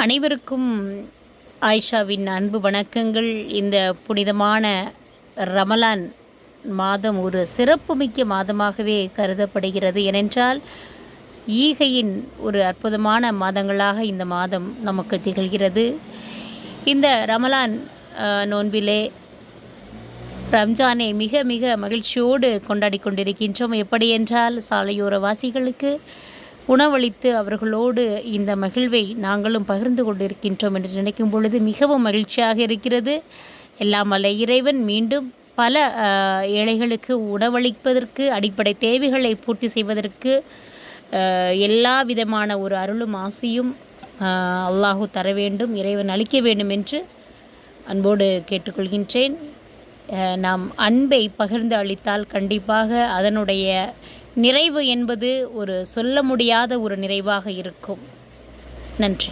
அனைவருக்கும் ஆயிஷாவின் அன்பு வணக்கங்கள். இந்த புனிதமான ரமலான் மாதம் ஒரு சிறப்புமிக்க மாதமாகவே கருதப்படுகிறது. ஏனென்றால் ஈகையின் ஒரு அற்புதமான மாதங்களாக இந்த மாதம் நமக்கு திகழ்கிறது. இந்த ரமலான் நோன்பிலே ரம்ஜானை மிக மிக மகிழ்ச்சியோடு கொண்டாடி கொண்டிருக்கின்றோம். எப்படி என்றால் சாலையோர வாசிகளுக்கு உணவளித்து அவர்களோடு இந்த மகிழ்வை நாங்களும் பகிர்ந்து கொண்டிருக்கின்றோம் என்று நினைக்கும் பொழுது மிகவும் மகிழ்ச்சியாக இருக்கிறது. எல்லாம் வல்ல இறைவன் மீண்டும் பல ஏழைகளுக்கு உணவளிப்பதற்கு, அடிப்படை தேவைகளை பூர்த்தி செய்வதற்கு எல்லா விதமான ஒரு அருளும் ஆசையும் அல்லாஹு தர வேண்டும், இறைவன் அளிக்க வேண்டும் என்று அன்போடு கேட்டுக்கொள்கின்றேன். நாம் அன்பை பகிர்ந்து அளித்தால் கண்டிப்பாக அதனுடைய நிறைவு என்பது ஒரு சொல்ல முடியாத ஒரு நிறைவாக இருக்கும். நன்றி.